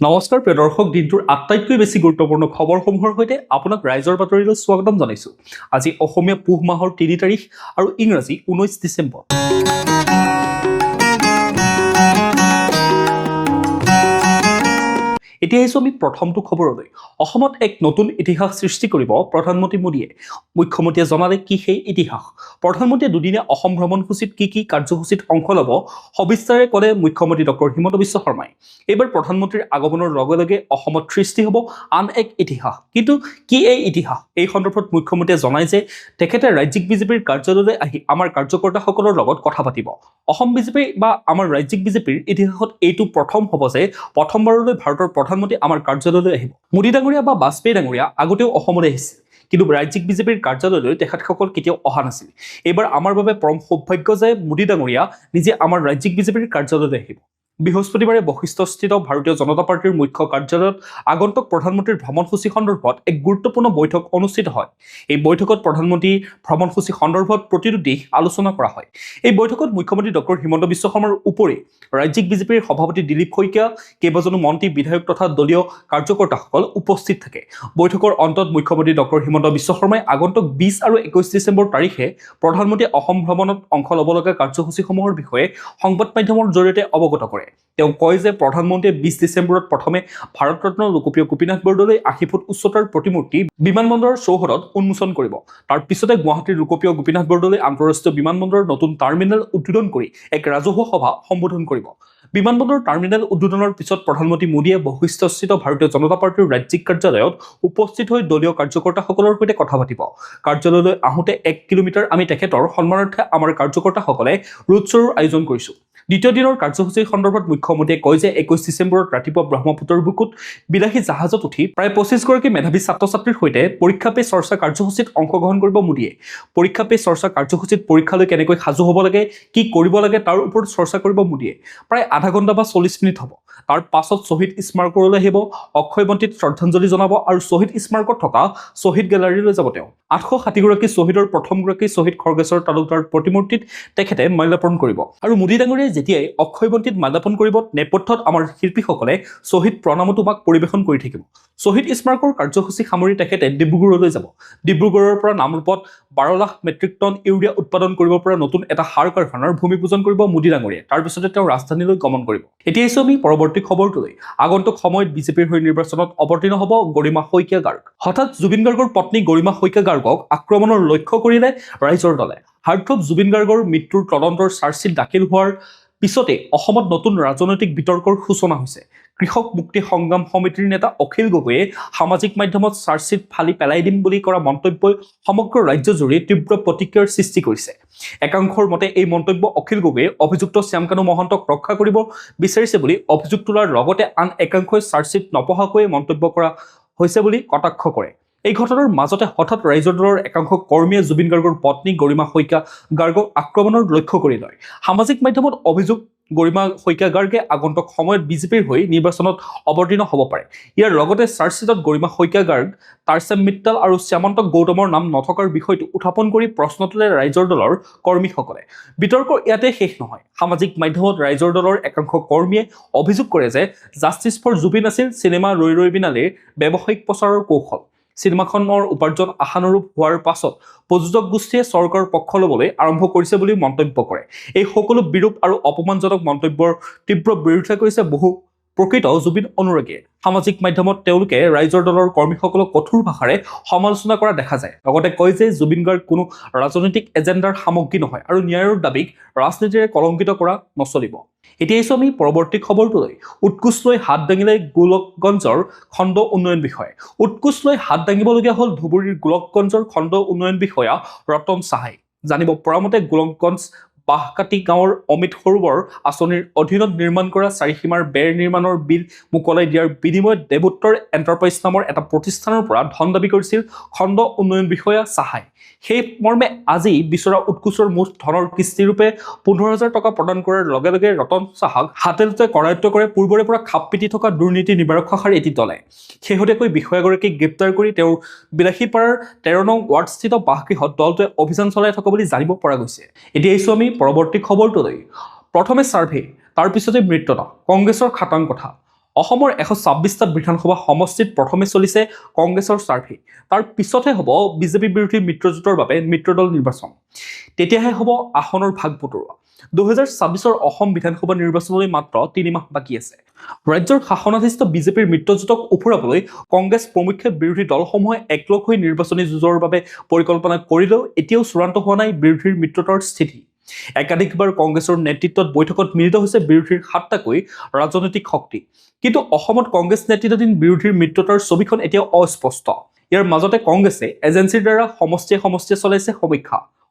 নমস্কাৰ প্ৰিয় দৰ্শক, দিনটোৰ আটাইতকৈ বেছি গুৰুত্বপূৰ্ণ খবৰসমূহৰ সৈতে আপোনাক ৰাইজৰ বাতৰিলৈ স্বাগতম জনাইছো। আজি অসমীয়া পুহ মাহৰ ৩ তাৰিখ আৰু ইংৰাজী ১৯ ডিচেম্বৰ। এতিয়া আহিছো আমি প্ৰথমটো খবৰলৈ। অসমত এক নতুন ইতিহাস সৃষ্টি কৰিব প্ৰধানমন্ত্ৰী মোদীয়ে। মুখ্যমন্ত্ৰীয়ে জনালে কি সেই ইতিহাস। প্ৰধানমন্ত্ৰীয়ে দুদিনীয়া অসম ভ্ৰমণসূচীত কি কাৰ্যসূচীত অংশ ল'ব সবিস্তাৰে ক'লে মুখ্যমন্ত্ৰী ডক্টৰ হিমন্ত বিশ্ব শৰ্মাই। এইবাৰ প্ৰধানমন্ত্ৰীৰ আগমনৰ লগে লগে অসমত সৃষ্টি হ'ব আন এক ইতিহাস। কিন্তু কি এই ইতিহাস? এই সন্দৰ্ভত মুখ্যমন্ত্ৰীয়ে জনায় যে তেখেতে ৰাজ্যিক বিজেপিৰ কাৰ্যালয়লৈ আহি আমাৰ কাৰ্যকৰ্তাসকলৰ লগত কথা পাতিব। অসম বিজেপি বা আমাৰ ৰাজ্যিক বিজেপিৰ ইতিহাসত এইটো প্ৰথম হ'ব যে প্ৰথমবাৰলৈ ভাৰতৰ প্ৰধানমন্ত্ৰী আমাৰ কাৰ্যালয়লৈ আহিব। মোদী ডাঙৰীয়া বা বাজপেয়ী ডাঙৰীয়া আগতেও অসমলৈ আহিছিল, কিন্তু ৰাজ্যিক বিজেপিৰ কাৰ্যালয়লৈ তেখেতসকল কেতিয়াও অহা নাছিল। এইবাৰ আমাৰ বাবে পৰম সৌভাগ্য যে মোদী ডাঙৰীয়া নিজে আমাৰ ৰাজ্যিক বিজেপিৰ কাৰ্যালয়লৈ আহিব। বৃহস্পতিবাৰে বশিষ্ঠস্থিত ভাৰতীয় জনতা পাৰ্টিৰ মুখ্য কাৰ্যালয়ত আগন্তুক প্ৰধানমন্ত্ৰীৰ ভ্ৰমণসূচী সন্দৰ্ভত এক গুৰুত্বপূৰ্ণ বৈঠক অনুষ্ঠিত হয়। এই বৈঠকত প্ৰধানমন্ত্ৰীৰ ভ্ৰমণসূচী সন্দৰ্ভত প্ৰতিটো দিশ আলোচনা কৰা হয়। এই বৈঠকত মুখ্যমন্ত্ৰী ডক্টৰ হিমন্ত বিশ্ব শৰ্মাৰ উপৰি ৰাজ্যিক বিজেপিৰ সভাপতি দিলীপ শইকীয়া, কেইবাজনো মন্ত্ৰী, বিধায়ক তথা দলীয় কাৰ্যকৰ্তাসকল উপস্থিত থাকে। বৈঠকৰ অন্তত মুখ্যমন্ত্ৰী ডক্টৰ হিমন্ত বিশ্ব শৰ্মাই আগন্তুক ২০ আৰু ২১ ডিচেম্বৰ তাৰিখে প্ৰধানমন্ত্ৰীয়ে অসম ভ্ৰমণত অংশ ল'ব লগা কাৰ্যসূচীসমূহৰ বিষয়ে সংবাদ মাধ্যমৰ জৰিয়তে অৱগত কৰে। তেওঁ কয় যে প্ৰধানমন্ত্ৰীয়ে ২০ ডিচেম্বৰত প্ৰথমে ভাৰত ৰত্ন লোকপ্ৰিয় গোপীনাথ বৰদলৈ ৮০ ফুট উচ্চতাৰ প্ৰতিমূৰ্তি বিমানবন্দৰৰ চৌহদত উন্মোচন কৰিব। তাৰ পিছতে গুৱাহাটীৰ লোকপ্ৰিয় গোপীনাথ বৰদলৈ আন্তঃৰাষ্ট্ৰীয় বিমানবন্দৰৰ নতুন টাৰ্মিনেল উদ্বোধন কৰি এক ৰাজহুৱা সভা সম্বোধন কৰিব। বিমানবন্দৰ টাৰ্মিনেল উদ্বোধনৰ পিছত প্ৰধানমন্ত্ৰী মোদীয়ে বশিষ্ঠস্থিত ভাৰতীয় জনতা পাৰ্টিৰ ৰাজ্যিক কাৰ্যালয়ত উপস্থিত হৈ দলীয় কাৰ্যকৰ্তাসকলৰ সৈতে কথা পাতিব। কাৰ্যালয়লৈ আহোঁতে ১ কিলোমিটাৰ আমি তেখেতৰ সন্মানাৰ্থে আমাৰ কাৰ্যকৰ্তাসকলে ৰোড শ্ব'ৰ আয়োজন কৰিছো। দ্বিতীয় দিনৰ কাৰ্যসূচীৰ সন্দৰ্ভত মুখ্যমন্ত্ৰীয়ে কয় যে ২১ ডিচেম্বৰত ৰাতিপুৱা ব্ৰহ্মপুত্ৰৰ বুকুত বিলাসী জাহাজত উঠি প্ৰায় ২৫গৰাকী মেধাৱী ছাত্ৰ ছাত্ৰীৰ সৈতে পৰীক্ষা পে চৰ্চা কাৰ্যসূচীত অংশগ্ৰহণ কৰিব মোদীয়ে। পৰীক্ষা পে চৰ্চা কাৰ্যসূচীত পৰীক্ষালৈ কেনেকৈ সাজু হ'ব লাগে, কি কৰিব লাগে তাৰ ওপৰত চৰ্চা কৰিব মোদীয়ে। প্ৰায় আধা ঘণ্টা বা ৪০ মিনিট হ'ব। তাৰ পাছত শ্বহীদ স্মাৰকলৈ আহিব, অক্ষয়বন্তিত শ্ৰদ্ধাঞ্জলি জনাব আৰু শ্বহীদ স্মাৰকত থকা শ্বহীদ গেলাৰীলৈ যাব। তেওঁ ৮৬০গৰাকী শ্বহীদৰ প্ৰথমগৰাকী শ্বহীদ খৰ্গেশ্বৰ তালুকদাৰ প্ৰতিমূৰ্তিত তেখেতে মাল্যাৰ্পণ কৰিব। আৰু মোদী ডাঙৰীয়াই যেতিয়াই অক্ষয়বন্তিত মাল্যাৰ্পণ কৰিব, নেপথ্যত আমাৰ শিল্পীসকলে শ্বহীদ প্ৰণামোমাক পৰিৱেশন কৰি থাকিব। শ্বহীদ স্মাৰকৰ কাৰ্যসূচী সামৰি তেখেতে ডিব্ৰুগড়লৈ যাব। ডিব্ৰুগড়ৰ পৰা নামৰূপত ১২ লাখ মেট্ৰিক টন ইউৰিয়া উৎপাদন কৰিব পৰা নতুন এটা সাৰ কাৰখানাৰ ভূমি পূজন কৰিব মোদী ডাঙৰীয়াই। তাৰ পিছতে তেওঁ ৰাজধানীলৈ গমন কৰিব। এতিয়া আহিছো আমি পৰৱৰ্তী খবৰটোলৈ। আগন্তুক সময়ত বিজেপিৰ হৈ নিৰ্বাচনত অৱতীৰ্ণ হ'ব গৰিমা শইকীয়া গাৰ্গ। হঠাৎ জুবিন গাৰ্গৰ পত্নী গৰিমা শইকীয়া গাৰ্গক আক্ৰমণৰ লক্ষ্য কৰিলে ৰাইজৰ দলে। হাৰ্টথ্ৰব জুবিন গাৰ্গৰ মৃত্যুৰ তদন্তৰ চাৰ্জশ্বীট দাখিল হোৱাৰ পিছতে অসমত নতুন ৰাজনৈতিক বিতৰ্কৰ সূচনা হৈছে। কৃষক মুক্তি সংগ্ৰাম সমিতিৰ নেতা অখিল গগৈয়ে সামাজিক মাধ্যমত চাৰ্জশ্বীট ফালি পেলাই দিম বুলি কৰা মন্তব্যই সমগ্ৰ ৰাজ্যজুৰি তীব্ৰ প্ৰতিক্ৰিয়াৰ সৃষ্টি কৰিছে। একাংশৰ মতে এই মন্তব্য অখিল গগৈয়ে অভিযুক্ত শ্যামকানু মহন্তক ৰক্ষা কৰিব বিচাৰিছে বুলি অভিযোগ তোলাৰ লগতে আন একাংশই চাৰ্জশ্বীট নপঢ়াকৈয়ে মন্তব্য কৰা হৈছে বুলি কটাক্ষ কৰে। এই ঘটনাৰ মাজতে হঠাৎ ৰাইজৰ দলৰ একাংশ কৰ্মীয়ে জুবিন গাৰ্গৰ পত্নী গৰিমা শইকীয়া গাৰ্গক আক্ৰমণৰ লক্ষ্য কৰি লয়। সামাজিক মাধ্যমত অভিযোগ গৰিমা শইকীয়া গাৰ্গে আগন্তুক সময়ত বিজেপিৰ হৈ নিৰ্বাচনত অৱতীৰ্ণ হ'ব পাৰে। ইয়াৰ লগতে চাৰ্জশ্বীটত গৰিমা শইকীয়া গাৰ্গ, তাৰছেম মিট্টাল আৰু শ্যামন্ত গৌতমৰ নাম নথকাৰ বিষয়টো উত্থাপন কৰি প্ৰশ্ন তোলে ৰাইজৰ দলৰ কৰ্মীসকলে। বিতৰ্ক ইয়াতে শেষ নহয়। সামাজিক মাধ্যমত ৰাইজৰ দলৰ একাংশ কৰ্মীয়ে অভিযোগ কৰে যে জাষ্টিছ ফৰ জুবিন আছিল চিনেমা ৰৈ ৰৈ বিনালেৰ ব্যৱসায়িক প্ৰচাৰৰ কৌশল। চিনেমাখনৰ উপাৰ্জন আশানুৰূপ হোৱাৰ পাছত প্ৰযোজক গোষ্ঠীয়ে চৰকাৰৰ পক্ষ ল'বলৈ আৰম্ভ কৰিছে বুলি মন্তব্য কৰে। এই সকলো বিৰূপ আৰু অপমানজনক মন্তব্যৰ তীব্ৰ বিৰোধিতা কৰিছে বহু প্ৰকৃত জুবিন অনুৰাগীয়ে। সামাজিক মাধ্যমত তেওঁলোকে ৰাইজৰ দলৰ কৰ্মীসকলক কঠোৰ ভাষাৰে সমালোচনা কৰা দেখা যায়। লগতে কয় যে জুবিন গাৰ্গ কোনো ৰাজনৈতিক এজেণ্ডাৰ সামগ্ৰী নহয় আৰু ন্যায়ৰ দাবীক ৰাজনীতিৰে কলংকিত কৰা নচলিব। এতিয়া আহিছো আমি পৰৱৰ্তী খবৰটোলৈ। উৎকোচ লৈ হাত দাঙিলে গোলকগঞ্জৰ খণ্ড উন্নয়ন বিষয়া। উৎকোচ লৈ হাত দাঙিবলগীয়া হ'ল ধুবুৰীৰ গোলকগঞ্জৰ খণ্ড উন্নয়ন বিষয়া ৰতন সাহাই। জানিব পৰা মতে গোলকগঞ্জ বাহকাটি গাঁৱৰ অমিত সৰোবৰ আঁচনিৰ অধীনত নিৰ্মাণ কৰা চাৰিসীমাৰ বেৰ নিৰ্মাণৰ বিল মোকলাই দিয়াৰ বিনিময়ত দেৱোত্তৰ এণ্টাৰপ্ৰাইজ নামৰ এটা প্ৰতিষ্ঠানৰ পৰা ধন দাবী কৰিছিল খণ্ড উন্নয়ন বিষয়া সাহাই। সেই মৰ্মে আজি বিচৰা উৎকোচৰ মুঠ ধনৰ কিস্তিৰূপে ১৫,০০০ টকা প্ৰদান কৰাৰ লগে লগে ৰতন সাহাক হাতেলতে কৰায়ত্ব কৰে পূৰ্বৰে পৰা খাপ পিটি থকা দুৰ্নীতি নিবাৰক শাখাৰ এটি দলে। শেহতীয়াকৈ বিষয়াগৰাকীক গ্ৰেপ্তাৰ কৰি তেওঁৰ বিলাসীপাৰাৰ ১৩ নং ৱাৰ্ডস্থিত বাসগৃহত দলটোৱে অভিযান চলাই থকা বুলি জানিব পৰা গৈছে। এতিয়া আহিছো আমি পৰৱৰ্তী খবৰটোলৈ। প্ৰথমে চাৰ্ভে, তাৰ পিছতে মৃত্যুতা, কংগ্ৰেছৰ খাটাং কথা। অসমৰ 126টা বিধানসভা সমষ্টিত প্ৰথমে চলিছে কংগ্ৰেছৰ চাৰ্ভে, তাৰ পিছতহে হ'ব বিজেপি বিৰোধী মিত্ৰজোঁটৰ বাবে মিত্ৰদল নিৰ্বাচন। তেতিয়াহে হ'ব আসনৰ ভাগ বতৰোৱা। 2026ৰ অসম বিধানসভা নিৰ্বাচনলৈ মাত্ৰ 3 মাহ বাকী আছে। ৰাজ্যৰ শাসনাধীষ্ঠ বিজেপিৰ মিত্ৰজোঁটক উফুৰাবলৈ কংগ্ৰেছ প্ৰমুখ্যে বিৰোধী দলসমূহে একলগ হৈ নিৰ্বাচনী যুঁজৰ বাবে পৰিকল্পনা কৰিলেও এতিয়াও চূড়ান্ত হোৱা নাই বিৰোধীৰ মিত্ৰতাৰ স্থিতি। একাধিকবাৰ কংগ্ৰেছৰ নেতৃত্বত বৈঠকত মিলিত হৈছে বিৰোধীৰ 7টাকৈ ৰাজনৈতিক শক্তি। কিন্তু অসমত কংগ্ৰেছ নেতৃত্বাধীন বিৰোধীৰ মিত্ৰতাৰ ছবিখন এতিয়াও অস্পষ্ট। ইয়াৰ মাজতে কংগ্ৰেছে এজেন্সিৰ দ্বাৰা সমষ্টিয়ে সমষ্টিয়ে চলাইছে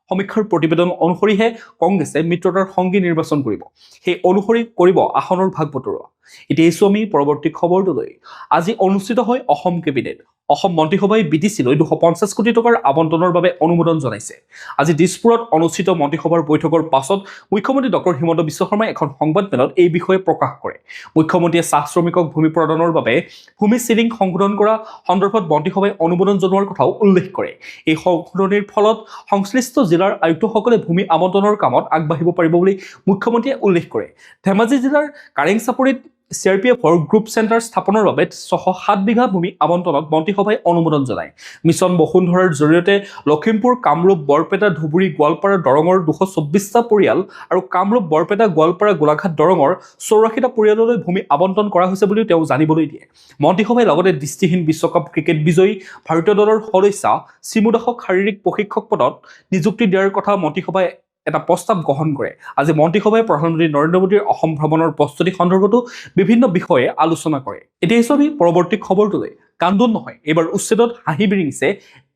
সমীক্ষাৰ প্ৰতিবেদন অনুসৰিহে কংগ্ৰেছে মিত্ৰতাৰ সংগী নিৰ্বাচন কৰিব। সেই অনুসৰি কৰিব আসনৰ ভাগ বতৰোৱা। এতিয়া এইছো আমি পৰৱৰ্তী খবৰটোলৈ। আজি অনুষ্ঠিত হয় অসম কেবিনেট। অসম মন্ত্ৰীসভাই BTC-লৈ 250 কোটি টকাৰ আবণ্টনৰ বাবে অনুমোদন জনাইছে। আজি দিছপুৰত অনুষ্ঠিত মন্ত্ৰীসভাৰ বৈঠকৰ পাছত মুখ্যমন্ত্ৰী ডক্টৰ হিমন্ত বিশ্ব শৰ্মাই এখন সংবাদমেলত এই বিষয়ে প্ৰকাশ কৰে। মুখ্যমন্ত্ৰীয়ে চাহ শ্ৰমিকক ভূমি প্ৰদানৰ বাবে ভূমি চিলিং সংশোধন কৰা সন্দৰ্ভত মন্ত্ৰীসভাই অনুমোদন জনোৱাৰ কথাও উল্লেখ কৰে। এই সংশোধনীৰ ফলত সংশ্লিষ্ট জিলাৰ আয়ুক্তসকলে ভূমি আবণ্টনৰ কামত আগবাঢ়িব পাৰিব বুলি মুখ্যমন্ত্ৰীয়ে উল্লেখ কৰে। ধেমাজি জিলাৰ কাৰেং-চাপৰিত CRPFৰ গ্ৰুপ চেণ্টাৰ স্থাপনৰ বাবে 607 বিঘা ভূমি আবণ্টনত মন্ত্ৰীসভাই অনুমোদন জনায়। মিছন বসুন্ধৰাৰ জৰিয়তে লখিমপুৰ, কামৰূপ, বৰপেটা, ধুবুৰী, গোৱালপাৰা, দৰঙৰ 224টা পৰিয়াল আৰু কামৰূপ, বৰপেটা, গোৱালপাৰা, গোলাঘাট, দৰঙৰ 84টা পৰিয়াললৈ ভূমি আবণ্টন কৰা হৈছে বুলিও তেওঁ জানিবলৈ দিয়ে। মন্ত্ৰীসভাই লগতে দৃষ্টিহীন বিশ্বকাপ ক্ৰিকেট বিজয়ী ভাৰতীয় দলৰ সদস্যা চিমু দাসক শাৰীৰিক প্ৰশিক্ষক পদত নিযুক্তি দিয়াৰ কথা মন্ত্ৰীসভাই এটা প্ৰস্তাৱ গ্ৰহণ কৰে। আজি মন্ত্ৰীসভাই প্ৰধানমন্ত্ৰী নৰেন্দ্ৰ মোদীৰ অসম ভ্ৰমণৰ প্ৰস্তুতি সন্দৰ্ভতো বিভিন্ন বিষয়ে আলোচনা কৰে। এতিয়া আমি পৰৱৰ্তী খবৰটোলৈ। কান্দোন নহয়, এইবাৰ উচ্ছেদত হাঁহি বিৰিঙিছে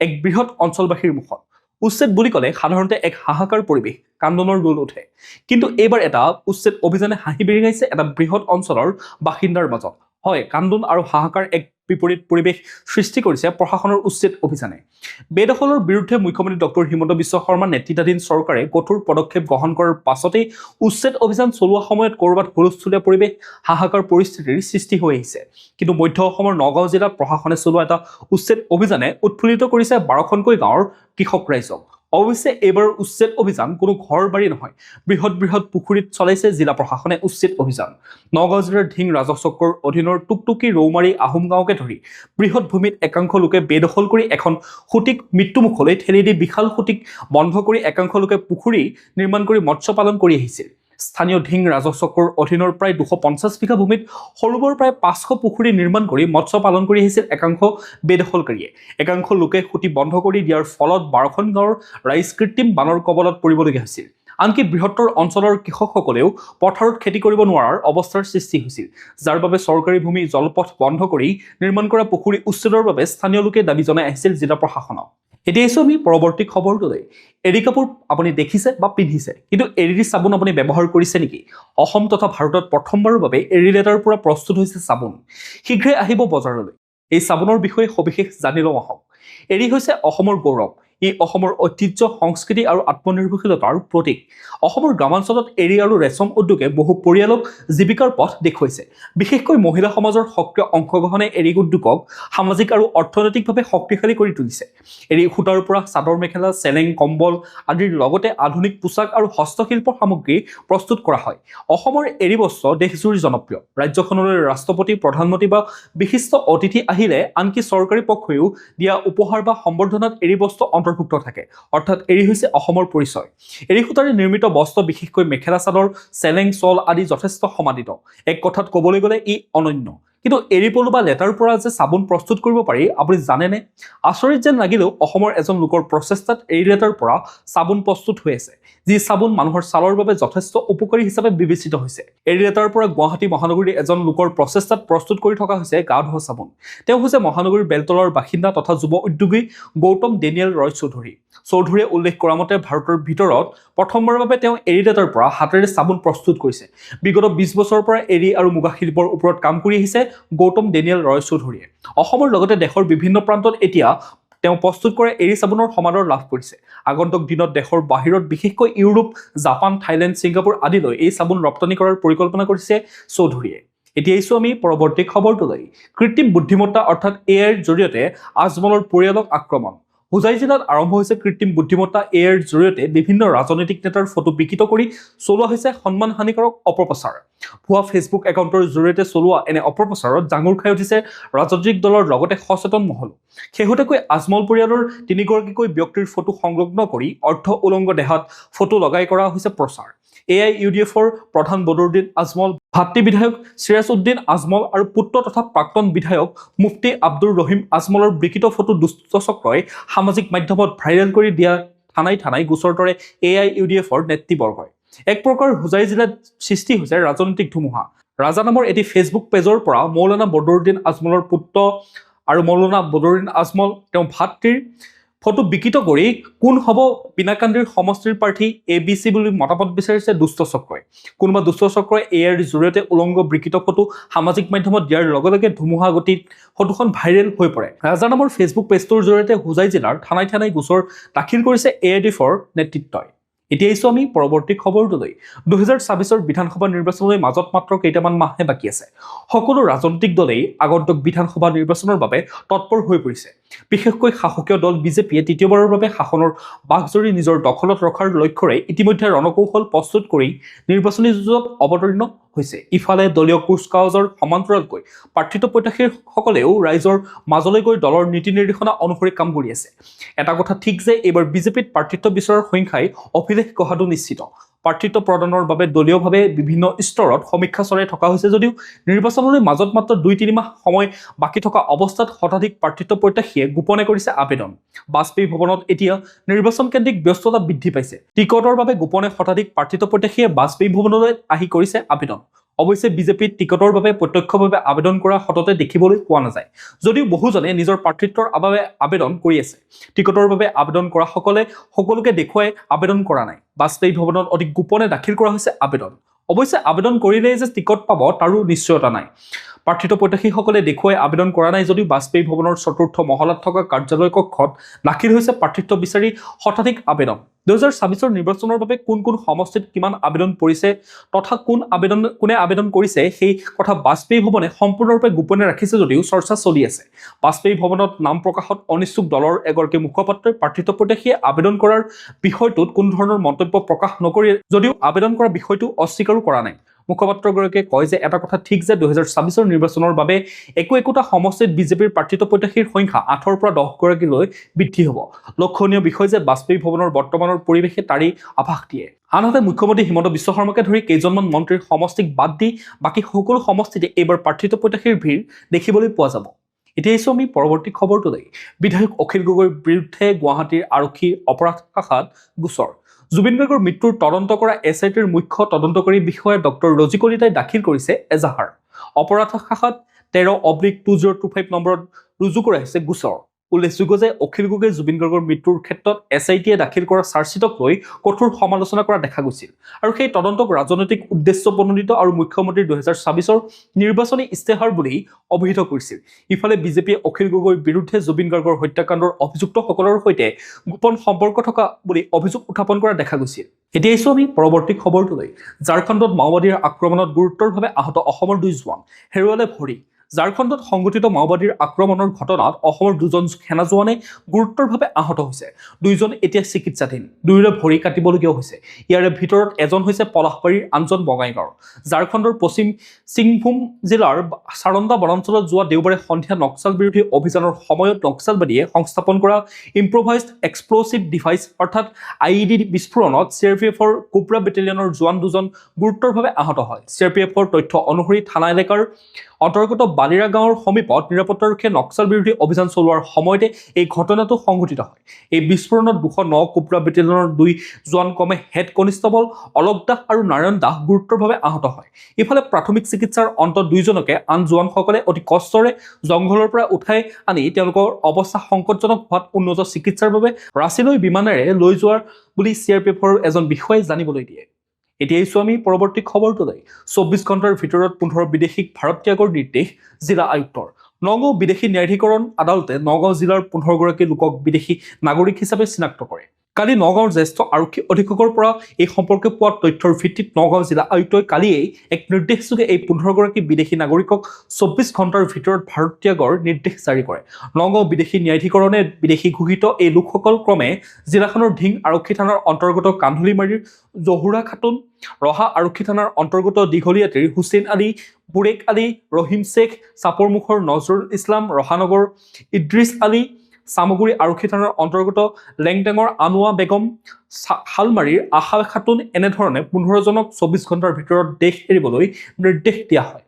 এক বৃহৎ অঞ্চলবাসীৰ মুখত। উচ্ছেদ বুলি ক'লে সাধাৰণতে এক হাহাকাৰ পৰিৱেশ, কান্দোনৰ ৰোল উঠে। কিন্তু এইবাৰ এটা উচ্ছেদ অভিযানে হাঁহি বিৰিঙাইছে এটা বৃহৎ অঞ্চলৰ বাসিন্দাৰ মাজত। হয়, কান্দোন আৰু হাহাকাৰ এক বিপৰীত পৰিৱেশ সৃষ্টি কৰিছে প্ৰশাসনৰ উচ্ছেদ অভিযানে। বেদখলৰ বিৰুদ্ধে মুখ্যমন্ত্ৰী ডক্টৰ হিমন্ত বিশ্ব শৰ্মা নেতৃত্বাধীন চৰকাৰে কঠোৰ পদক্ষেপ গ্ৰহণ কৰাৰ পাছতেই উচ্ছেদ অভিযান চলোৱা সময়ত ক'ৰবাত হুলস্থুলীয়া পৰিৱেশ, হাহাকাৰ পৰিস্থিতিৰ সৃষ্টি হৈ আহিছে। কিন্তু মধ্য অসমৰ নগাঁও জিলাত প্ৰশাসনে চলোৱা এটা উচ্ছেদ অভিযানে উৎফুল্লিত কৰিছে 12খনকৈ গাঁৱৰ কৃষক ৰাইজক। অৱশ্যে এইবাৰ উচ্ছেদ অভিযান কোনো ঘৰ বাৰী নহয়, বৃহৎ বৃহৎ পুখুৰীত চলাইছে জিলা প্ৰশাসনে উচ্ছেদ অভিযান। নগাঁও জিলাৰ ধিং ৰাজহ চক্ৰৰ অধীনৰ টুকটুকি, ৰৌমাৰী, আহোম গাঁৱকে ধৰি বৃহৎ ভূমিত একাংশ লোকে বেদখল কৰি এখন সুতিক মৃত্যুমুখলৈ ঠেলি দি বিশাল সুতিক বন্ধ কৰি একাংশ লোকে পুখুৰী নিৰ্মাণ কৰি মৎস্য পালন কৰি আহিছিল। স্থানীয় ধিং ৰাজহ চক্ৰৰ অধীনৰ প্ৰায় 250 বিঘা ভূমিত সৰুবৰ প্ৰায় 500 পুখুৰী নিৰ্মাণ কৰি মৎস্য পালন কৰি আহিছিল একাংশ বেদখলকাৰীয়ে। একাংশ লোকে সুতি বন্ধ কৰি দিয়াৰ ফলত 12খন গাঁৱৰ ৰাইজ কৃত্ৰিম বানৰ কবলত পৰিবলগীয়া হৈছিল। আনকি বৃহত্তৰ অঞ্চলৰ কৃষকসকলেও পথাৰত খেতি কৰিব নোৱাৰাৰ অৱস্থাৰ সৃষ্টি হৈছিল, যাৰ বাবে চৰকাৰী ভূমি জলপথ বন্ধ কৰি নিৰ্মাণ কৰা পুখুৰী উচ্ছেদৰ বাবে স্থানীয় লোকে দাবী জনাই আহিছিল জিলা প্ৰশাসনক। এতিয়া এইছো আমি পৰৱৰ্তী খবৰটোলৈ। এৰী কাপোৰ আপুনি দেখিছে বা পিন্ধিছে, কিন্তু এৰী চাবোন আপুনি ব্যৱহাৰ কৰিছে নেকি? অসম তথা ভাৰতত প্ৰথমবাৰৰ বাবে এৰী লেটাৰ পৰা প্ৰস্তুত হৈছে চাবোন। শীঘ্ৰে আহিব বজাৰলৈ। এই চাবোনৰ বিষয়ে সবিশেষ জানি লওঁ আহক। এৰী হৈছে অসমৰ গৌৰৱ। ই অসমৰ ঐতিহ্য, সংস্কৃতি আৰু আত্মনিৰ্ভৰশীলতাৰ প্ৰতীক। অসমৰ গ্ৰামাঞ্চলত এৰী আৰু ৰেচম উদ্যোগে বহু পৰিয়ালক জীৱিকাৰ পথ দেখুৱাইছে। বিশেষকৈ মহিলা সমাজৰ সক্ৰিয় অংশগ্ৰহণে এৰী উদ্যোগক সামাজিক আৰু অৰ্থনৈতিকভাৱে শক্তিশালী কৰি তুলিছে। এৰী সূতাৰ পৰা চাদৰ মেখেলা, চেলেং, কম্বল আদিৰ লগতে আধুনিক পোছাক আৰু হস্তশিল্প সামগ্ৰী প্ৰস্তুত কৰা হয়। অসমৰ এৰী বস্ত্ৰ দেশজুৰি জনপ্ৰিয়। ৰাজ্যখনলৈ ৰাষ্ট্ৰপতি, প্ৰধানমন্ত্ৰী বা বিশিষ্ট অতিথি আহিলে আনকি চৰকাৰী পক্ষইও দিয়া উপহাৰ বা সম্বৰ্ধনাত এৰী বস্ত্ৰ অন্তৰ্ভুক্ত থাকে। অৰ্থাৎ এৰী হৈছে অসমৰ পৰিচয়। এৰী সূতাৰে নিৰ্মিত বস্ত্ৰ, বিশেষকৈ মেখেলা চাদৰ, চেলেং, চল আদি যথেষ্ট সমাদৃত। এক কথাত ক'বলৈ গ'লে ই অনন্য। কিন্তু এৰী পলু বা লেটাৰ পৰা যে চাবোন প্ৰস্তুত কৰিব পাৰি আপুনি জানেনে? আচৰিত যেন লাগিলেও অসমৰ এজন লোকৰ প্ৰচেষ্টাত এৰী লেটাৰ পৰা চাবোন প্ৰস্তুত হৈ আছে, যি চাবোন মানুহৰ ছালৰ বাবে যথেষ্ট উপকাৰী হিচাপে বিবেচিত হৈছে। এৰী লেটাৰ পৰা গুৱাহাটী মহানগৰীৰ এজন লোকৰ প্ৰচেষ্টাত প্ৰস্তুত কৰি থকা হৈছে গা ধোৱা চাবোন। তেওঁ হৈছে মহানগৰীৰ বেলতলাৰ বাসিন্দা তথা যুৱ উদ্যোগী গৌতম ডেনিয়েল ৰয় চৌধুৰী। চৌধুৰীয়ে উল্লেখ কৰা মতে ভাৰতৰ ভিতৰত প্ৰথমবাৰৰ বাবে তেওঁ এৰী লেটাৰ পৰা হাতেৰে চাবোন প্ৰস্তুত কৰিছে। বিগত 20 বছৰৰ পৰা এৰী আৰু মুগা শিল্পৰ ওপৰত কাম কৰি আহিছে গৌতম ডেনিয়েল ৰয় চৌধুৰীয়ে। অসমৰ লগতে দেশৰ বিভিন্ন প্ৰান্তত এতিয়া তেওঁ প্ৰস্তুত কৰা এৰী চাবোনৰ সমাদৰ লাভ কৰিছে। আগন্তুক দিনত দেশৰ বাহিৰত বিশেষকৈ ইউৰোপ, জাপান, থাইলেণ্ড, ছিংগাপুৰ আদিলৈ এই চাবোন ৰপ্তানি কৰাৰ পৰিকল্পনা কৰিছে চৌধুৰীয়ে। এতিয়া এইছো আমি পৰৱৰ্তী খবৰটোলৈ। কৃত্ৰিম বুদ্ধিমত্তা অৰ্থাৎ AIৰ জৰিয়তে আজমলৰ পৰিয়ালক আক্ৰমণ। হোজাই জিলাত আৰম্ভ হৈছে কৃত্ৰিম বুদ্ধিমত্তা এআইৰ জৰিয়তে বিভিন্ন ৰাজনৈতিক নেতাৰ ফটো বিকৃত কৰি চলোৱা হৈছে সন্মানহানিকাৰক অপপ্ৰচাৰ। ভুৱা ফেচবুক একাউণ্টৰ জৰিয়তে চলোৱা এনে অপপ্ৰচাৰত জাঙুৰ খাই উঠিছে ৰাজনৈতিক দলৰ লগতে সচেতন মহল। শেহতীয়াকৈ আজমল পৰিয়ালৰ 3গৰাকীকৈ ব্যক্তিৰ ফটো সংলগ্ন কৰি অৰ্ধ উলংগ দেহত ফটো লগাই কৰা হৈছে প্ৰচাৰ। AIUDFৰ প্ৰধান বদৰুদ্দিন আজমল, ভাতৃ বিধায়ক চিৰাজ উদ্দিন আজমল আৰু পুত্ৰ তথা প্ৰাক্তন বিধায়ক মুফতি আব্দুৰ ৰহিম আজমলৰ বিকৃত ফটো দুষ্ট চক্ৰই সামাজিক মাধ্যমত ভাইৰেল কৰি দিয়া থানাই গোচৰ তৰে AIUDFৰ নেতৃবৰ্গই। এক প্ৰকাৰ হোজাই জিলাত সৃষ্টি হৈছে ৰাজনৈতিক ধুমুহা। ৰাজা নামৰ এটি ফেচবুক পেজৰ পৰা মৌলানা বদৰুদ্দিন আজমলৰ পুত্ৰ আৰু মৌলানা বদৰুদ্দিন আজমল তেওঁ ভাতৃৰ ফটো বিকৃত কৰি কোন হ'ব পিনাকান্দিৰ সমষ্টিৰ প্ৰাৰ্থী ABC বুলি মতামত বিচাৰিছে দুষ্ট চক্ৰই। কোনোবা দুষ্ট চক্ৰই এআইৰ জৰিয়তে উলংগ বিকৃত ফটো সামাজিক মাধ্যমত দিয়াৰ লগে লগে ধুমুহা গতিত ফটোখন ভাইৰেল হৈ পৰে। ৰাজা নামৰ ফেচবুক পেজটোৰ জৰিয়তে হোজাই জিলাৰ থানাই গোচৰ দাখিল কৰিছে AIUDFৰ নেতৃত্বই। এতিয়া আহিছোঁ আমি পৰৱৰ্তী খবৰটোলৈ। 2024 বিধানসভা নিৰ্বাচনলৈ মাজত মাত্ৰ কেইটামান মাহহে বাকী আছে। সকলো ৰাজনৈতিক দলেই আগন্তুক বিধানসভা নিৰ্বাচনৰ বাবে তৎপৰ হৈ পৰিছে। বিশেষকৈ শাসকীয় দল বিজেপিয়ে তৃতীয়বাৰৰ বাবে শাসনৰ বাঘজৰী নিজৰ দখলত ৰখাৰ লক্ষ্যৰে ইতিমধ্যে ৰণকৌশল প্ৰস্তুত কৰি নিৰ্বাচনী যুঁজত অৱতীৰ্ণ হৈছে। ইফালে দলীয় কুচকাৱাজৰ সমান্তৰালকৈ প্ৰাৰ্থিত্ব প্ৰত্যাশীসকলেও ৰাইজৰ মাজলৈ গৈ দলৰ নীতি নিৰ্দেশনা অনুসৰি কাম কৰি আছে। এটা কথা ঠিক যে এইবাৰ বিজেপিত প্ৰাৰ্থিত্ব বিচৰাৰ সংখ্যাই অভিলেখ গঢ়াটো নিশ্চিত। প্ৰাৰ্থিত্ব প্ৰদানৰ বাবে দলীয়ভাৱে বিভিন্ন স্তৰত সমীক্ষা চলাই থকা হৈছে যদিও নিৰ্বাচনলৈ মাজত মাত্ৰ 2-3 মাহ সময় বাকী থকা অৱস্থাত শতাধিক প্ৰাৰ্থিত্ব প্ৰত্যাশীয়ে গোপনে কৰিছে আবেদন। বাজপেয়ী ভৱনত এতিয়া নিৰ্বাচন কেন্দ্ৰিক ব্যস্ততা বৃদ্ধি পাইছে। টিকটৰ বাবে গোপনে শতাধিক প্ৰাৰ্থিত্ব প্ৰত্যাশীয়ে বাজপেয়ী ভৱনলৈ আহি কৰিছে আবেদন। অৱশ্যে বিজেপিত টিকটৰ বাবে প্ৰত্যক্ষভাৱে আবেদন কৰা সততে দেখিবলৈ পোৱা নাযায়। যদিও বহুজনে নিজৰ প্ৰাৰ্থিত্বৰ বাবে আবেদন কৰি আছে, টিকটৰ বাবে আবেদন কৰাসকলে সকলোকে দেখুৱাই আবেদন কৰা নাই। বাজপেয়ী ভৱনত অতি গোপনে দাখিল কৰা হৈছে আবেদন। অৱশ্যে আবেদন কৰিলেই যে টিকট পাব তাৰো নিশ্চয়তা নাই। প্ৰাৰ্থিত্ব প্ৰত্যাশীসকলে দেখুৱাই আবেদন কৰা নাই যদিও বাজপেয়ী ভৱনৰ চতুৰ্থ মহলাত থকা কাৰ্যালয় কক্ষত দাখিল হৈছে প্ৰাৰ্থিত্ব বিচাৰি শতাধিক আবেদন। 2024 নিৰ্বাচনৰ বাবে কোন সমষ্টিত কিমান আবেদন পৰিছে তথা কোনে আবেদন কৰিছে সেই কথা বাজপেয়ী ভৱনে সম্পূৰ্ণৰূপে গোপনে ৰাখিছে যদিও চৰ্চা চলি আছে। বাজপেয়ী ভৱনত নাম প্ৰকাশত অনিচ্ছুক দলৰ এগৰাকী মুখপাত্ৰই প্ৰাৰ্থিত্ব প্ৰত্যাশীয়ে আবেদন কৰাৰ বিষয়টোত কোনো ধৰণৰ মন্তব্য প্ৰকাশ নকৰি যদিও আবেদন কৰা বিষয়টো অস্বীকাৰো কৰা নাই। মুখপাত্ৰগৰাকীয়ে কয় যে এটা কথা ঠিক যে 2024 নিৰ্বাচনৰ বাবে একোটা সমষ্টিত বিজেপিৰ প্ৰাৰ্থিত্ব প্ৰত্যাশীৰ সংখ্যা 8ৰ পৰা 10 গৰাকীলৈ বৃদ্ধি হ'ব। লক্ষণীয় বিষয় যে বাজপেয়ী ভৱনৰ বৰ্তমানৰ পৰিৱেশে তাৰেই আভাস দিয়ে। আনহাতে মুখ্যমন্ত্ৰী হিমন্ত বিশ্ব শৰ্মাকে ধৰি কেইজনমান মন্ত্ৰীৰ সমষ্টিক বাদ দি বাকী সকলো সমষ্টিতে এইবাৰ প্ৰাৰ্থিত্ব প্ৰত্যাশীৰ ভিৰ দেখিবলৈ পোৱা যাব। এতিয়া আহিছোঁ আমি পৰৱৰ্তী খবৰটোলৈ। বিধায়ক অখিল গগৈৰ বিৰুদ্ধে গুৱাহাটীৰ আৰক্ষীৰ অপৰাধ শাখাত গোচৰ। জুবিন গাৰ্গৰ মৃত্যুৰ তদন্ত কৰা SITৰ মুখ্য তদন্তকাৰী বিষয়া ডক্টৰ ৰজি কলিতাই দাখিল কৰিছে এজাহাৰ। অপৰাধ শাখাত 13/2025 নম্বৰত ৰুজু কৰা হৈছে গোচৰ। উল্লেখযোগ্য যে অখিল গগৈ জুবিন গাৰ্গৰ মৃত্যুৰ ক্ষেত্ৰত SITয়ে দাখিল কৰা চাৰ্জশ্বিটক লৈ কঠোৰ সমালোচনা কৰা দেখা গৈছিল আৰু সেই তদন্তক ৰাজনৈতিক উদ্দেশ্য প্ৰণোদিত আৰু মুখ্যমন্ত্ৰীৰ 2024 নিৰ্বাচনী ইস্তেহাৰ বুলি অভিহিত কৰিছিল। ইফালে বিজেপিয়ে অখিল গগৈৰ বিৰুদ্ধে জুবিন গাৰ্গৰ হত্যাকাণ্ডৰ অভিযুক্তসকলৰ সৈতে গোপন সম্পৰ্ক থকা বুলি অভিযোগ উত্থাপন কৰা দেখা গৈছিল। এতিয়া আহিছোঁ আমি পৰৱৰ্তী খবৰটোলৈ। ঝাৰখণ্ডত মাওবাদীৰ আক্ৰমণত গুৰুতৰভাৱে আহত অসমৰ 2 জোৱান, হেৰুৱালে ভৰি। ঝাৰখণ্ডত সংঘটিত মাওবাদীৰ আক্ৰমণৰ ঘটনাত অসমৰ 2জন সেনা জোৱানে গুৰুতৰভাৱে আহত হৈছে। 2জন এতিয়া চিকিৎসাধীন। 2ৰে ভৰি কাটিবলগীয়া হৈছে। ইয়াৰে ভিতৰত এজন হৈছে পলাশবাৰীৰ, আনজন বঙাইগাঁৱৰ। ঝাৰখণ্ডৰ পশ্চিম সিংভূম জিলাৰ সাৰন্দা বনাঞ্চলত যোৱা দেওবাৰে সন্ধিয়া নক্সাল বিৰোধী অভিযানৰ সময়ত নক্সালবাদীয়ে সংস্থাপন কৰা ইম্প্ৰভাইজড এক্সপ্ল'ছিভ ডিভাইচ অৰ্থাৎ IED বিস্ফোৰণত CRPFৰ কোব্ৰা বেটেলিয়নৰ জোৱান 2জন গুৰুতৰভাৱে আহত হয়। CRPFৰ তথ্য অনুসৰি থানা এলেকাৰ অন্তৰ্গত বালিৰা গাঁৱৰ সমীপত নিৰাপত্তাৰক্ষীয়ে নক্সাল বিৰোধী অভিযান চলোৱাৰ সময়তে এই ঘটনাটো সংঘটিত হয়। এই বিস্ফোৰণত 209 কোব্ৰা বেটেলিয়নৰ 2 জোৱান ক্ৰমে হেড কনিষ্টেবল অলোক দাস আৰু নাৰায়ণ দাস গুৰুতৰভাৱে আহত হয়। ইফালে প্ৰাথমিক চিকিৎসাৰ অন্তত 2জনকে আন জোৱানসকলে অতি কষ্টৰে জংঘলৰ পৰা উঠাই আনি তেওঁলোকৰ অৱস্থা সংকটজনক হোৱাত উন্নত চিকিৎসাৰ বাবে ৰাঁচীলৈ বিমানেৰে লৈ যোৱাৰ বুলি CRPFৰ এজন বিষয়াই জানিবলৈ দিয়ে। এতিয়া আহিছোঁ আমি পৰৱৰ্তী খবৰটোলৈ। 24 ঘণ্টাৰ ভিতৰত 15 বিদেশীক ভাৰত ত্যাগৰ নিৰ্দেশ জিলা আয়ুক্তৰ। নগাঁও বিদেশী ন্যায়াধিকৰণ আদালতে নগাঁও জিলাৰ 15গৰাকী লোকক বিদেশী নাগৰিক হিচাপে চিনাক্ত কৰে। কালি নগাঁৱৰ জ্যেষ্ঠ আৰক্ষী অধীক্ষকৰ পৰা এই সম্পৰ্কে পোৱা তথ্যৰ ভিত্তিত নগাঁও জিলা আয়ুক্তই কালিয়েই এক নিৰ্দেশযোগে এই 15গৰাকী বিদেশী নাগৰিকক 24 ঘণ্টাৰ ভিতৰত ভাৰত ত্যাগৰ নিৰ্দেশ জাৰি কৰে। নগাঁও বিদেশী ন্যায়াধিকৰণে বিদেশী ঘোষিত এই লোকসকল ক্ৰমে জিলাখনৰ ঢিং আৰক্ষী থানাৰ অন্তৰ্গত কান্ধুলিমাৰীৰ জহুৰা খাতুন, ৰহা আৰক্ষী থানাৰ অন্তৰ্গত দীঘলীয়াটিৰ হুছেইন আলী, বুৰেক আলী, ৰহিম শেখ, চাপৰমুখৰ নজৰুল ইছলাম, ৰহানগৰ ইদ্ৰিছ আলী, চামগুৰি আৰক্ষী থানাৰ অন্তৰ্গত লেংটেঙৰ আনোৱা বেগম, শালমাৰীৰ আশা খাতুন এনেধৰণে 15জনক 24 ঘণ্টাৰ ভিতৰত দেশ এৰিবলৈ নিৰ্দেশ দিয়া হয়।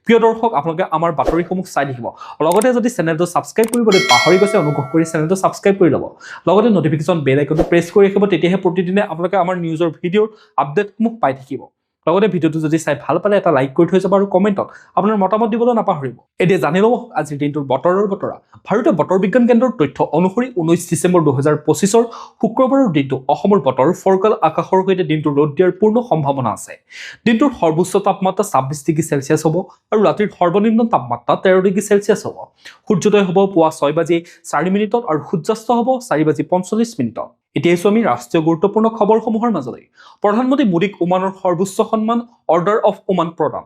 প্ৰিয় দৰ্শক, আপোনালোকে আমাৰ বাতৰিসমূহ চাই থাকিব, লগতে যদি চেনেলটো ছাবস্ক্ৰাইব কৰিবলৈ পাহৰি গৈছে অনুগ্ৰহ কৰি চেনেলটো ছাবস্ক্ৰাইব কৰি ল'ব, লগতে নটিফিকেশ্যন বেল আইকনটো প্ৰেছ কৰি ৰাখিব, তেতিয়াহে প্ৰতিদিনে আপোনালোকে আমাৰ নিউজৰ ভিডিঅ'ৰ আপডেটসমূহ পাই থাকিব। লগতে ভিডিঅ'টো যদি চাই ভাল পালে এটা লাইক কৰি থৈ যাব আৰু কমেণ্টত আপোনাৰ মতামত দিবলৈ নাপাহৰিব। এতিয়া জানি ল'ব আজিৰ দিনটোৰ বতৰৰ বতৰা। ভাৰতীয় বতৰ বিজ্ঞান কেন্দ্ৰৰ তথ্য অনুসৰি 19 ডিচেম্বৰ 2025 শুক্ৰবাৰৰ দিনটো অসমৰ বতৰ ফৰকাল আকাশৰ সৈতে দিনটো ৰ'দ দিয়াৰ পূৰ্ণ সম্ভাৱনা আছে। দিনটোৰ সৰ্বোচ্চ তাপমাত্ৰা 26 ডিগ্ৰী চেলছিয়াছ হ'ব আৰু ৰাতিৰ সৰ্বনিম্ন তাপমাত্ৰা 13 ডিগ্ৰী চেলছিয়াছ হ'ব। সূৰ্যোদয় হ'ব পুৱা 6:04 আৰু সূৰ্যাস্ত হ'ব 4:45। এতিয়া আছো আমি ৰাষ্ট্ৰীয় গুৰুত্বপূৰ্ণ খবৰসমূহৰ মাজলৈ। প্ৰধানমন্ত্ৰী মোদীক ওমানৰ সৰ্বোচ্চ সন্মান অৰ্ডাৰ অফ ওমান প্ৰদান।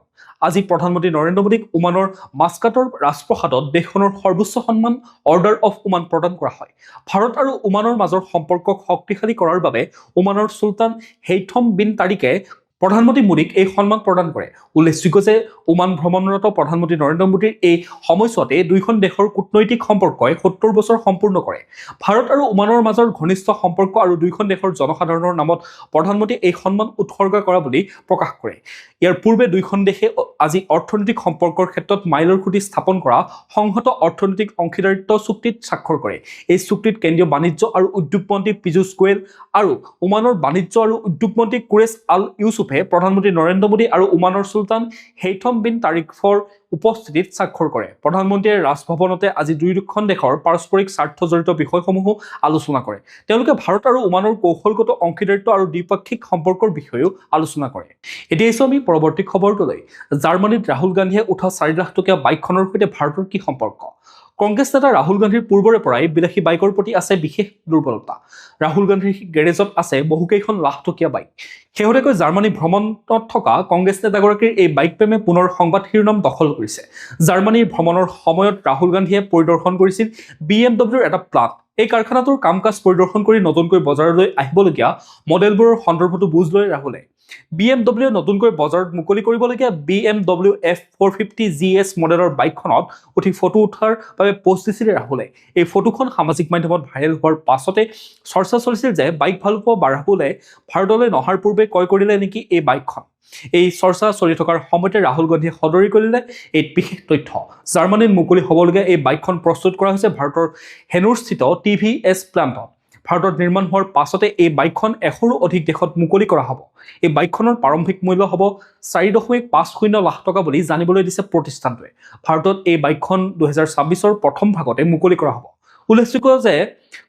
আজি প্ৰধানমন্ত্ৰী নৰেন্দ্ৰ মোদীক ওমানৰ মাস্কাটৰ ৰাজপ্ৰসাদত দেশখনৰ সৰ্বোচ্চ সন্মান অৰ্ডাৰ অফ ওমান প্ৰদান কৰা হয়। ভাৰত আৰু ওমানৰ মাজৰ সম্পৰ্কক শক্তিশালী কৰাৰ বাবে ওমানৰ চুলতান হেইথম বিন তাৰিকে প্ৰধানমন্ত্ৰী মোদীক এই সন্মান প্ৰদান কৰে। উল্লেখযোগ্য যে ওমান ভ্ৰমণৰত প্ৰধানমন্ত্ৰী নৰেন্দ্ৰ মোদীৰ এই সময়ছোৱাতে দুয়োখন দেশৰ কূটনৈতিক সম্পৰ্কই 70 বছৰ সম্পূৰ্ণ কৰে। ভাৰত আৰু ওমানৰ মাজৰ ঘনিষ্ঠ সম্পৰ্ক আৰু দুয়োখন দেশৰ জনসাধাৰণৰ নামত প্ৰধানমন্ত্ৰীয়ে এই সন্মান উৎসৰ্গা কৰা বুলি প্ৰকাশ কৰে। ইয়াৰ পূৰ্বে দুয়োখন দেশে আজি অৰ্থনৈতিক সম্পৰ্কৰ ক্ষেত্ৰত মাইলৰ খুঁটি স্থাপন কৰা সংহত অৰ্থনৈতিক অংশীদাৰিত্ব চুক্তিত স্বাক্ষৰ কৰে। এই চুক্তিত কেন্দ্ৰীয় বাণিজ্য আৰু উদ্যোগ মন্ত্ৰী পীযুষ গোৱেল আৰু ওমানৰ বাণিজ্য আৰু উদ্যোগ মন্ত্ৰী কুৰেছ আল ইউছুফে প্ৰধানমন্ত্ৰী নৰেন্দ্ৰ মোদী আৰু ওমানৰ চুলতান হেইথম বিন তাৰিকৰ উপস্থিতিত স্বাক্ষৰ কৰে। প্ৰধানমন্ত্ৰীয়ে ৰাজভৱনতে আজি দুয়োখন দেশৰ পাৰস্পৰিক স্বাৰ্থজড়িত বিষয়সমূহো আলোচনা কৰে। তেওঁলোকে ভাৰত আৰু ওমানৰ কৌশলগত অংশীদাৰিত্ব আৰু দ্বিপাক্ষিক সম্পৰ্কৰ বিষয়েও আলোচনা কৰে। এতিয়া আছো আমি পৰৱৰ্তী খবৰটোলৈ। জাৰ্মানীত ৰাহুল গান্ধীয়ে উঠা 4 লাখ টকীয়া বাইকখনৰ সৈতে ভাৰতৰ কি সম্পৰ্ক? কংগ্ৰেছ নেতা ৰাহুল গান্ধীৰ পূৰ্বৰে পৰাই বিলাসী বাইকৰ প্ৰতি আছে বিশেষ দুৰ্বলতা। ৰাহুল গান্ধীৰ গেৰেজত আছে বহুকেইখন লাখটকীয়া বাইক। শেহতীয়াকৈ জাৰ্মানী ভ্ৰমণত থকা কংগ্ৰেছ নেতাগৰাকীৰ এই বাইক প্ৰেমে পুনৰ সংবাদ শিৰোনাম দখল কৰিছে। জাৰ্মানীৰ ভ্ৰমণৰ সময়ত ৰাহুল গান্ধীয়ে পৰিদৰ্শন কৰিছিল BMW এটা প্লাণ্ট। এই কাৰখানাটোৰ কাম কাজ পৰিদৰ্শন কৰি নতুনকৈ বজাৰলৈ আহিবলগীয়া মডেলবোৰৰ সন্দৰ্ভতো বুজ লয় ৰাহুলে। BMW নতুনকৈ বজাৰত মুকলি কৰিবলগীয়া BMW F450 GS মডেলৰ বাইকখনত উঠি ফটো উঠাৰ বাবে পোষ্ট দিছিল ৰাহুলে। এই ফটোখন সামাজিক মাধ্যমত ভাইৰেল হোৱাৰ পাছতে চৰ্চা চলিছিল যে বাইক ভালপোৱা ৰাহুলে ভাৰতলৈ নহাৰ পূৰ্বে ক্ৰয় কৰিলে নেকি এই বাইকখন। এই চৰ্চা চলি থকাৰ সময়তে ৰাহুল গান্ধীয়ে সদৰি কৰিলে এই বিশেষ তথ্য। জাৰ্মানীত মুকলি হ'বলগীয়া এই বাইকখন প্ৰস্তুত কৰা হৈছে ভাৰতৰ হেনুৰস্থিত TVS প্লাণ্টত। ভাৰতত নিৰ্মাণ হোৱাৰ পাছতে এই বাইকখন 100ৰো অধিক দেশত মুকলি কৰা হ'ব। এই বাইকখনৰ প্ৰাৰম্ভিক মূল্য হ'ব 4.50 লাখ টকা বুলি জানিবলৈ দিছে প্ৰতিষ্ঠানটোৱে। ভাৰতত এই বাইকখন 2026ৰ প্ৰথম ভাগতে মুকলি কৰা হ'ব। উল্লেখযোগ্য যে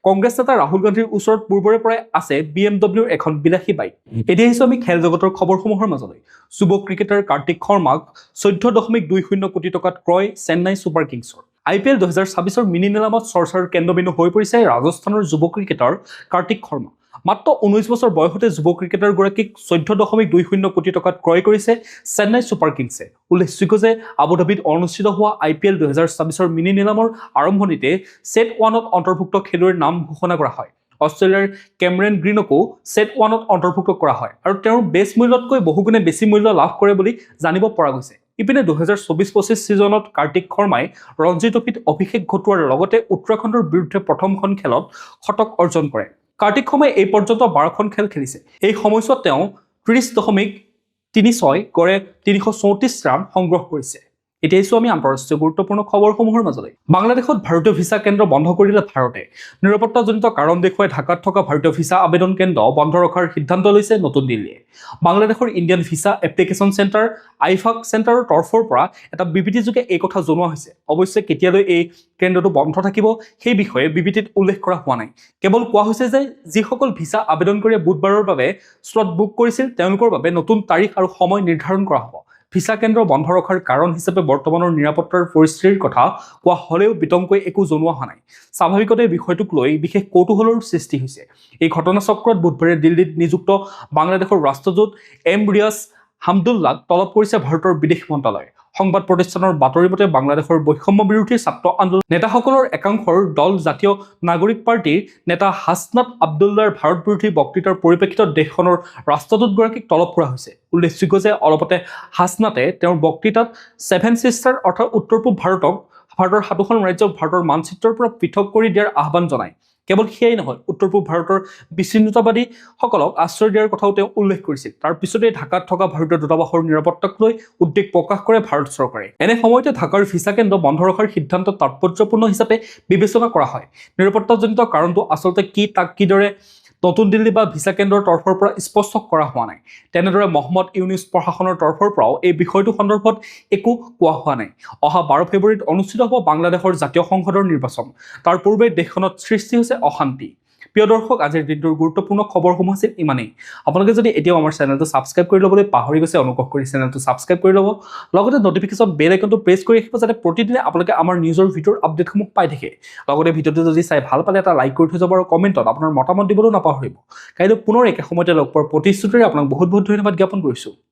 কংগ্ৰেছ নেতা ৰাহুল গান্ধীৰ ওচৰত পূৰ্বৰে পৰাই আছে BMWৰ এখন বিলাসী বাইক। এতিয়া আহিছো আমি খেল জগতৰ খবৰসমূহৰ মাজলৈ। যুৱ ক্ৰিকেটাৰ কাৰ্তিক শৰ্মাক 14.20 কোটি টকাত ক্ৰয় চেন্নাই ছুপাৰ কিংছৰ। IPL 2026ৰ মিনি নিলামত চৰ্চাৰ কেন্দ্ৰবিন্দু হৈ পৰিছে ৰাজস্থানৰ যুৱ ক্ৰিকেটাৰ কাৰ্তিক শৰ্মা। মাত্ৰ 19 বছৰ বয়সতে যুৱ ক্ৰিকেটাৰগৰাকীক 14.20 কোটি টকাত ক্ৰয় কৰিছে চেন্নাই ছুপাৰ কিংছে। উল্লেখযোগ্য যে আবুধাবিত অনুষ্ঠিত হোৱা IPL 2026ৰ মিনি নিলামৰ আৰম্ভণিতে ছেট 1ত অন্তৰ্ভুক্ত খেলুৱৈৰ নাম ঘোষণা কৰা হয়। অষ্ট্ৰেলিয়াৰ কেমেৰন গ্ৰীণকো ছেট 1ত অন্তৰ্ভুক্ত কৰা হয় আৰু তেওঁৰ বেছ মূল্যতকৈ বহুগুণে বেছি মূল্য লাভ কৰে বুলি জানিব পৰা গৈছে। ইপিনে 2024-25 ছিজনত কাৰ্তিক শৰ্মাই ৰঞ্জী ট্ৰফীত অভিষেক ঘটোৱাৰ লগতে উত্তৰাখণ্ডৰ বিৰুদ্ধে প্ৰথমখন খেলত শতক অৰ্জন কৰে। কাৰ্তিক শৰ্মাই এই পৰ্যন্ত 12খন খেল খেলিছে। এই সময়ছোৱাত তেওঁ 30.36 গড়ে 334 ৰান সংগ্ৰহ কৰিছে। এতিয়া আহিছো আমি আন্তঃৰাষ্ট্ৰীয় গুৰুত্বপূৰ্ণ খবৰসমূহৰ মাজলৈ। বাংলাদেশত ভাৰতীয় ভিছা কেন্দ্ৰ বন্ধ কৰিলে ভাৰতে। নিৰাপত্তাজনিত কাৰণ দেখুৱাই ঢাকাত থকা ভাৰতীয় ভিছা আবেদন কেন্দ্ৰ বন্ধ ৰখাৰ সিদ্ধান্ত লৈছে নতুন দিল্লীয়ে। বাংলাদেশৰ ইণ্ডিয়ান ভিছা এপ্লিকেশ্যন চেণ্টাৰ আইফাক চেণ্টাৰৰ তৰফৰ পৰা এটা বিবৃতিযোগে এই কথা জনোৱা হৈছে। অৱশ্যে কেতিয়ালৈ এই কেন্দ্ৰটো বন্ধ থাকিব সেই বিষয়ে বিবৃতিত উল্লেখ কৰা হোৱা নাই। কেৱল কোৱা হৈছে যে যিসকল ভিছা আবেদনকাৰীয়ে বুধবাৰৰ বাবে শ্লট বুক কৰিছিল তেওঁলোকৰ বাবে নতুন তাৰিখ আৰু সময় নিৰ্ধাৰণ কৰা হ'ব। ভিসা কেন্দ্ৰ বন্ধ ৰখাৰ কাৰণ হিচাপে বৰ্তমানৰ নিৰাপত্তাৰ পৰিস্থিতিৰ কথা কোৱা হ'লেও বিতংকৈ একো জনোৱা হোৱা নাই। স্বাভাৱিকতে বিষয়টোক লৈ বিশেষ কৌতূহলৰ সৃষ্টি হৈছে। এই ঘটনাচক্ৰত বুধবাৰে দিল্লীত নিযুক্ত বাংলাদেশৰ ৰাষ্ট্ৰদূত এম ৰিয়াজ হামদুল্লাক তলব কৰিছে ভাৰতৰ বিদেশ মন্ত্ৰালয়ে। সংবাদ প্ৰতিষ্ঠানৰ বাতৰি মতে বাংলাদেশৰ বৈষম্য বিৰোধী ছাত্ৰ আন্দোলন নেতাসকলৰ একাংশৰ দল জাতীয় নাগৰিক পাৰ্টিৰ নেতা হাছনাত আব্দুল্লাৰ ভাৰত বিৰোধী বক্তৃতাৰ পৰিপ্ৰেক্ষিতত দেশখনৰ ৰাষ্ট্ৰদূতগৰাকীক তলব কৰা হৈছে। উল্লেখযোগ্য যে অলপতে হাছনাতে তেওঁৰ বক্তৃতাত ছেভেন ছিষ্টাৰ অৰ্থাৎ উত্তৰ পূব ভাৰতৰ 7খন ৰাজ্যক ভাৰতৰ মানচিত্ৰৰ পৰা পৃথক কৰি দিয়াৰ আহ্বান জনায়। কেৱল সেয়াই নহয়, উত্তৰ পূব ভাৰতৰ বিচ্ছিন্নতাবাদীসকলক আশ্ৰয় দিয়াৰ কথাও তেওঁ উল্লেখ কৰিছিল। তাৰ পিছতে ঢাকাত থকা ভাৰতীয় দূতাবাসৰ নিৰাপত্তাক লৈ উদ্বেগ প্ৰকাশ কৰে ভাৰত চৰকাৰে। এনে সময়তে ঢাকাৰ ভিসা কেন্দ্ৰ বন্ধ ৰখাৰ সিদ্ধান্ত তাৎপৰ্যপূৰ্ণ হিচাপে বিবেচনা কৰা হয়। নিৰাপত্তাজনিত কাৰণটো আচলতে কি তাক কিদৰে নতুন দিল্লী বা ভিসা কেন্দ্ৰৰ তৰফৰ পৰা স্পষ্ট কৰা হোৱা নাই। তেনেদৰে মহম্মদ ইউনুছ প্ৰশাসনৰ তৰফৰ পৰাও এই বিষয়টো সন্দৰ্ভত একো কোৱা হোৱা নাই। অহা 12 ফেব্ৰুৱাৰীত অনুষ্ঠিত হ'ব বাংলাদেশৰ জাতীয় সংসদৰ নিৰ্বাচন। তাৰ পূৰ্বে দেশখনত সৃষ্টি হৈছে অশান্তি। প্ৰিয় দৰ্শক, আজিৰ দিনটোৰ গুৰুত্বপূৰ্ণ খবৰসমূহ আছিল ইমানেই। আপোনালোকে যদি এতিয়াও আমাৰ চেনেলটো ছাবস্ক্ৰাইব কৰি ল'বলৈ পাহৰি গৈছে, অনুগ্ৰহ কৰি চেনেলটো ছাবস্ক্ৰাইব কৰি ল'ব। লগতে নটিফিকেশ্যন বেল আইকনটো প্ৰেছ কৰি ৰাখিব যাতে প্ৰতিদিনে আপোনালোকে আমাৰ নিউজৰ ভিডিঅ'ৰ আপডেটসমূহ পাই থাকে। লগতে ভিডিঅ'টো যদি চাই ভাল পালে এটা লাইক কৰি থৈ যাব আৰু কমেণ্টত আপোনাৰ মতামত দিবলৈ নাপাহৰিব। কাইলৈ পুনৰ একে সময়তে লগ পোৱাৰ প্ৰতিশ্ৰুতিৰে আপোনাক বহুত বহুত ধন্যবাদ জ্ঞাপন কৰিছোঁ।